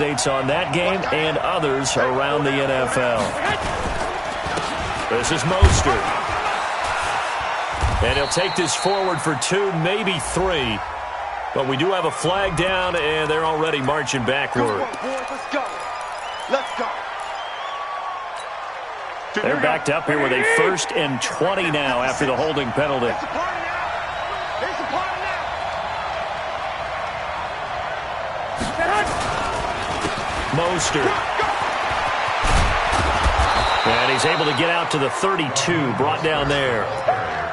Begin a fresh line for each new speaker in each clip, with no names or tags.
updates on that game and others around the NFL. This is Mostert. And he'll take this forward for 2, maybe 3. But we do have a flag down, and they're already marching backward.
Let's go. Let's go.
They're backed up here with a 1st and 20 now after the holding penalty.
It's a party now. It's a party now.
Mostert. And he's able to get out to the 32, brought down there.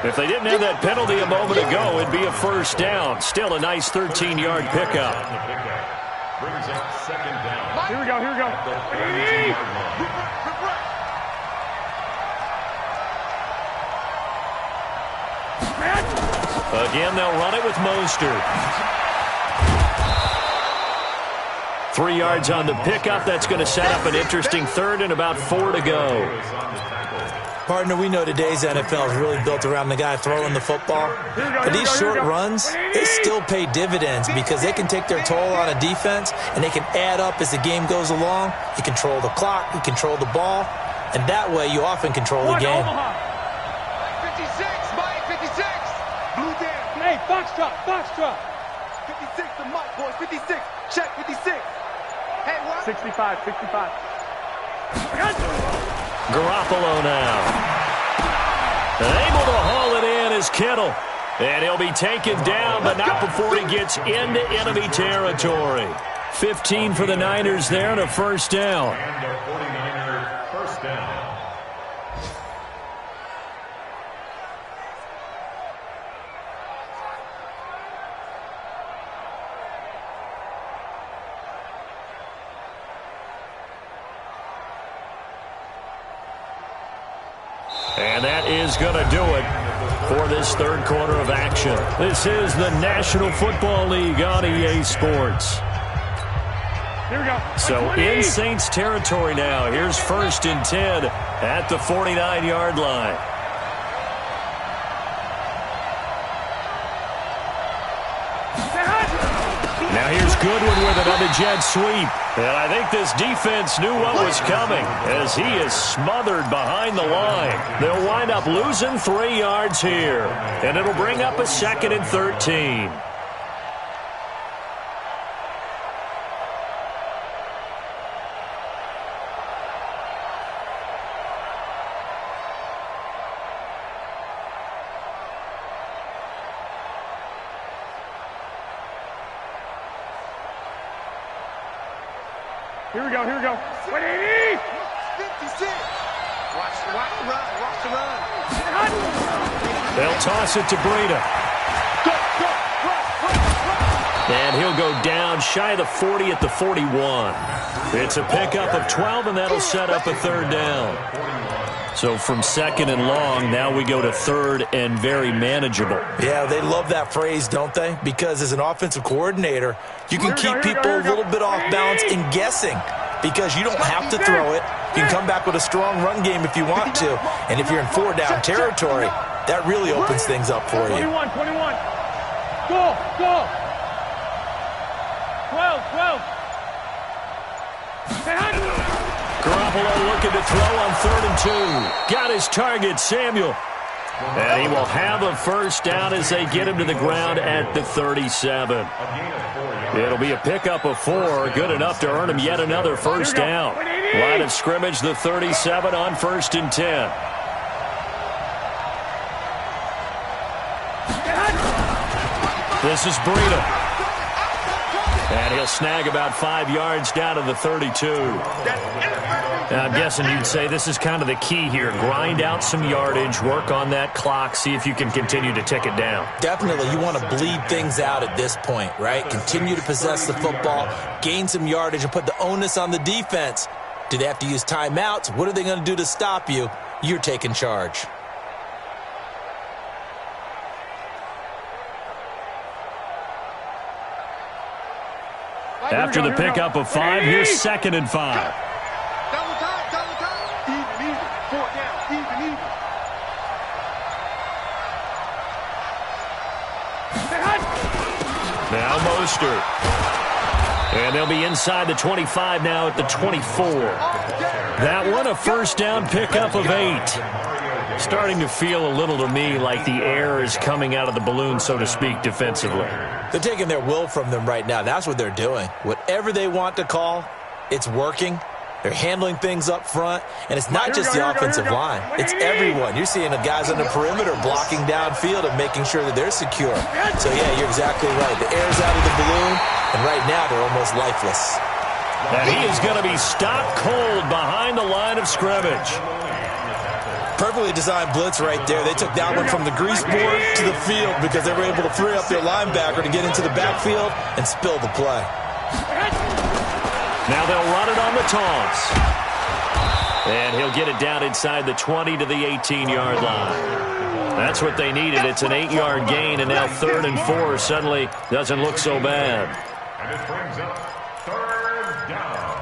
If they didn't have that penalty a moment ago, it'd be a 1st down. Still a nice 13-yard pickup.
Here we go, here we go.
Again, they'll run it with Mostert. 3 yards on the pickup. That's going to set up an interesting 3rd and about 4 to go.
Partner, we know today's NFL is really built around the guy throwing the football. But these short runs, they still pay dividends because they can take their toll on a defense and they can add up as the game goes along. You control the clock, you control the ball, and that way you often control the game.
56, Mike, 56. Blue down.
Hey, Foxtrot, Foxtrot.
56 to Mike, boys, 56. Check 56. Hey, what?
65, 65.
Garoppolo now. Able to haul it in is Kittle. And he'll be taken down, but not before he gets into enemy territory. 15 for the Niners there and a 1st down.
And a 49er 1st down.
And that is going to do it for this 3rd quarter of action. This is the National Football League on EA Sports.
Here we go.
So in Saints territory now. Here's 1st and 10 at the 49-yard line. Now here's Goodwin with another jet sweep. And I think this defense knew what was coming as he is smothered behind the line. They'll wind up losing 3 yards here. And it'll bring up a 2nd and 13.
Here we go, here we go.
56. Watch the run, watch the run.
They'll toss it to Breida.
Go, run.
And he'll go down shy of the 40 at the 41. It's a pickup of 12, and that'll set up a 3rd down. So from 2nd and long, now we go to 3rd and very manageable.
Yeah, they love that phrase, don't they? Because as an offensive coordinator, you can keep people a little bit off balance in guessing because you don't have to throw it. You can come back with a strong run game if you want to. And if you're in 4-down territory, that really opens things up for you.
21. Go. 12.
Garoppolo looking to throw on 3rd and 2. Got his target, Samuel. And he will have a 1st down as they get him to the ground at the 37. It'll be a pickup of 4, good enough to earn him yet another 1st down. Line of scrimmage, the 37 on 1st and 10. This is Breida. And he'll snag about 5 yards down to the 32. Now, I'm guessing you'd say this is kind of the key here. Grind out some yardage, work on that clock, see if you can continue to tick it down.
Definitely, you want to bleed things out at this point, right? Continue to possess the football, gain some yardage, and put the onus on the defense. Do they have to use timeouts? What are they going to do to stop you? You're taking charge.
After the pickup of 5, here's 2nd and 5.
Double time. Even. 4 down, even.
Now Mostert. And they'll be inside the 25 now at the 24. That one a first down pickup of 8. Starting to feel a little to me like the air is coming out of the balloon, so to speak, defensively.
They're taking their will from them right now. That's what they're doing. Whatever they want to call, it's working. They're handling things up front, and it's not just the offensive line. It's everyone. You're seeing the guys on the perimeter blocking downfield and making sure that they're secure. So, yeah, you're exactly right. The air's out of the balloon, and right now they're almost lifeless.
And he is going to be stopped cold behind the line of scrimmage.
Perfectly designed blitz right there. They took that one from the grease board to the field because they were able to free up their linebacker to get into the backfield and spill the play.
Now they'll run it on the toss. And he'll get it down inside the 20 to the 18-yard line. That's what they needed. It's an 8-yard gain, and now 3rd and 4 suddenly doesn't look so bad.
And it brings up 3rd down.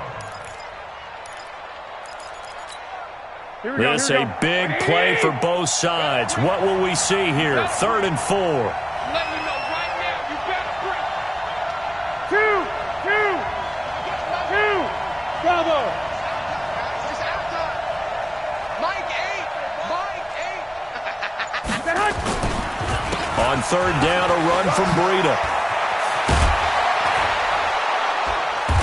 This a big play for both sides. What will we see here? 3rd and 4.
Let me know right now. You better break. 2. Bravo.
It's outside. Mike 8.
On 3rd down, a run from Breida.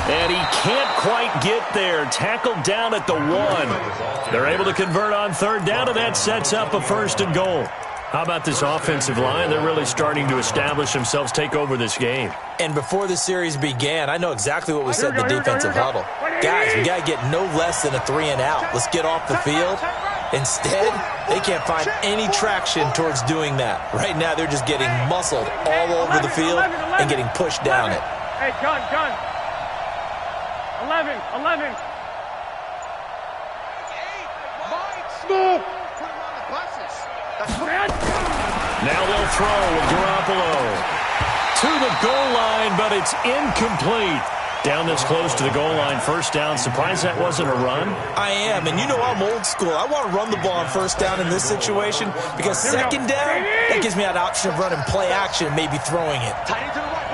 And he can't quite get there. Tackled down at the 1. They're able to convert on 3rd down, and that sets up a 1st and goal. How about this offensive line? They're really starting to establish themselves, take over this game.
And before the series began, I know exactly what we said in the defensive huddle. Guys, we got to get no less than a 3 and out. Let's get off the field. Instead, they can't find any traction towards doing that. Right now, they're just getting muscled all over the field and getting pushed down it.
Hey, gun. 11. Move.
Now they'll throw with Garoppolo. To the goal line, but it's incomplete. Down this close to the goal line, 1st down. Surprised that wasn't a run?
I am, and you know I'm old school. I want to run the ball on 1st down in this situation because 2nd down, that gives me that option of running play action and maybe throwing it.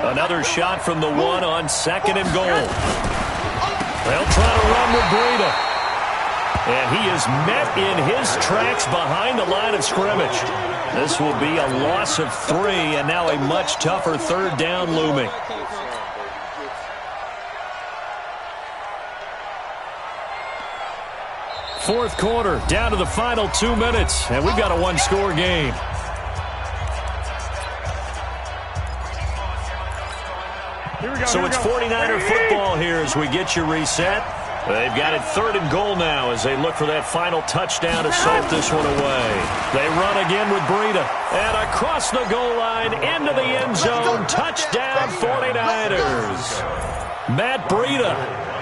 Another shot from the 1 on 2nd and goal. They'll try to run with Breida. And he is met in his tracks behind the line of scrimmage. This will be a loss of 3, and now a much tougher 3rd down looming. Fourth quarter, down to the final 2 minutes, and we've got a 1-score game. So it's 49er football here as we get you reset. They've got it 3rd and goal now as they look for that final touchdown to salt this one away. They run again with Breida. And across the goal line into the end zone. Touchdown 49ers. Matt Breida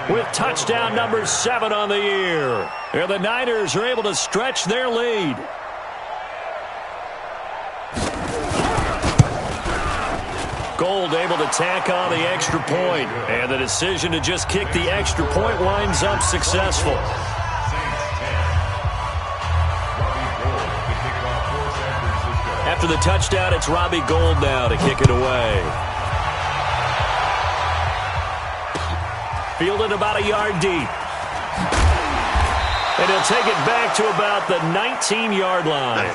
with touchdown number 7 on the year. And the Niners are able to stretch their lead. Gold able to tack on the extra point, and the decision to just kick the extra point winds up successful. After the touchdown, it's Robbie Gould now to kick it away. Fielded about a yard deep. And he'll take it back to about the 19-yard line.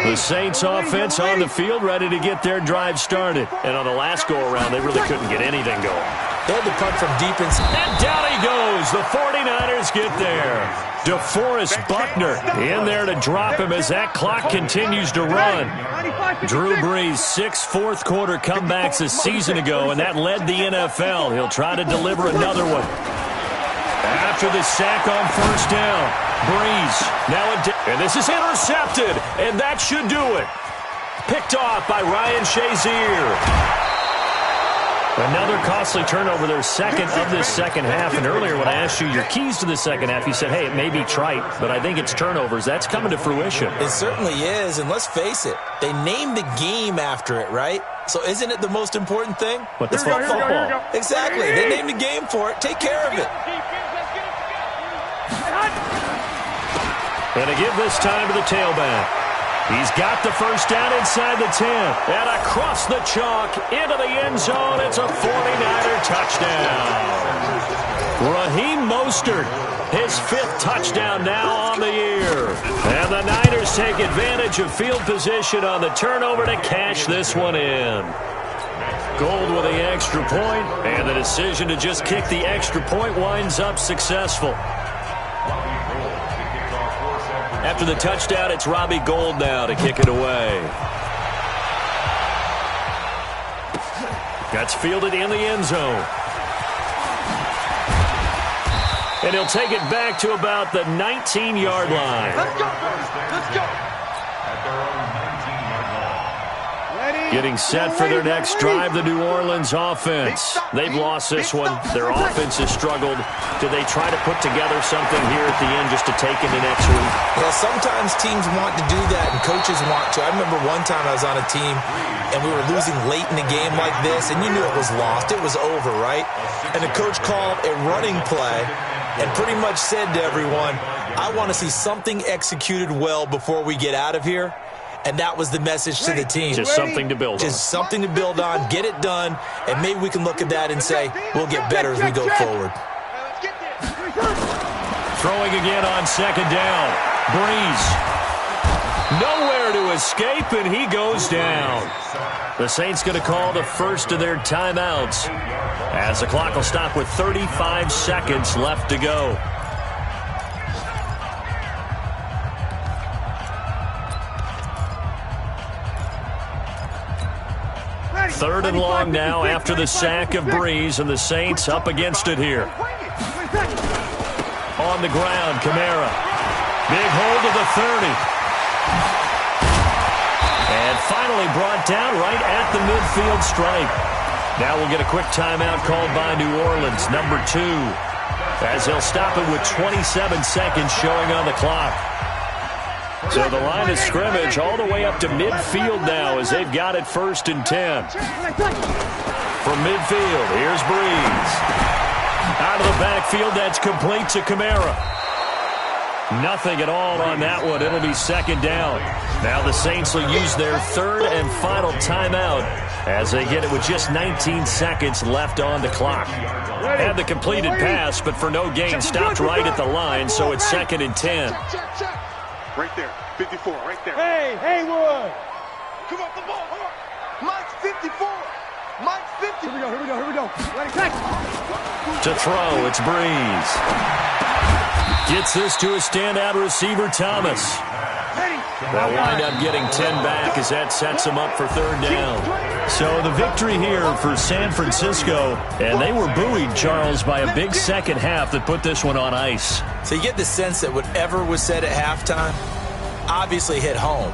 The Saints offense on the field, ready to get their drive started. And on the last go-around, they really couldn't get anything going.
They had to punt from deep inside.
And down he goes. The 49ers get there. DeForest Buckner in there to drop him as that clock continues to run. Drew Brees, 6 fourth-quarter comebacks a season ago, and that led the NFL. He'll try to deliver another one. After the sack on 1st down, Brees now and this is intercepted, and that should do it. Picked off by Ryan Shazier. Another costly turnover, their 2nd of this second half. And earlier when I asked you your keys to the second half, you said, hey, it may be trite, but I think it's turnovers. That's coming to fruition.
It certainly is, and let's face it, they named the game after it, right? So isn't it the most important thing?
What,
it's football. Exactly. They named the game for it. Take care of it.
And to give this time to the tailback. He's got the first down inside the 10. And across the chalk into the end zone. It's a 49er touchdown. Raheem Mostert, his 5th touchdown now on the year. And the Niners take advantage of field position on the turnover to cash this one in. Gold with the extra point, and the decision to just kick the extra point winds up successful. After the touchdown, it's Robbie Gould now to kick it away. That's fielded in the end zone. And he'll take it back to about the 19-yard line.
Let's go, let's go.
Getting set for their next drive, the New Orleans offense. They've lost this one. Their offense has struggled. Do they try to put together something here at the end just to take into next week?
Well, sometimes teams want to do that, and coaches want to. I remember one time I was on a team, and we were losing late in the game like this, and you knew it was lost. It was over, right? And the coach called a running play and pretty much said to everyone, I want to see something executed well before we get out of here. And that was the message to the team.
Just something to build on.
Just something to build on, get it done, and maybe we can look at that and say, we'll get better as we go forward.
Throwing again on second down. Breeze. Nowhere to escape, and he goes down. The Saints going to call the first of their timeouts as the clock will stop with 35 seconds left to go. Third and long now after the sack of Breeze, and the Saints up against it here. On the ground, Kamara. Big hold of the 30. And finally brought down right at the midfield stripe. Now we'll get a quick timeout called by New Orleans, number 2, as they'll stop it with 27 seconds showing on the clock. So the line of scrimmage all the way up to midfield now as they've got it 1st and 10. From midfield, here's Breeze. Out of the backfield, that's complete to Kamara. Nothing at all on that one. It'll be second down. Now the Saints will use their 3rd and final timeout as they get it with just 19 seconds left on the clock. Had the completed pass, but for no gain, stopped right at the line, so it's 2nd and 10.
Right there, 54, right there.
Hey, Haywood!
Come on, the ball, hard. Mike's 54. Mike's 50.
Here we go. Ready, catch.
To throw, it's Breeze. Gets this to a standout receiver, Thomas. They'll wind up getting 10 back as that sets them up for 3rd down. So the victory here for San Francisco, and they were buoyed, Charles, by a big second half that put this one on ice.
So you get the sense that whatever was said at halftime obviously hit home.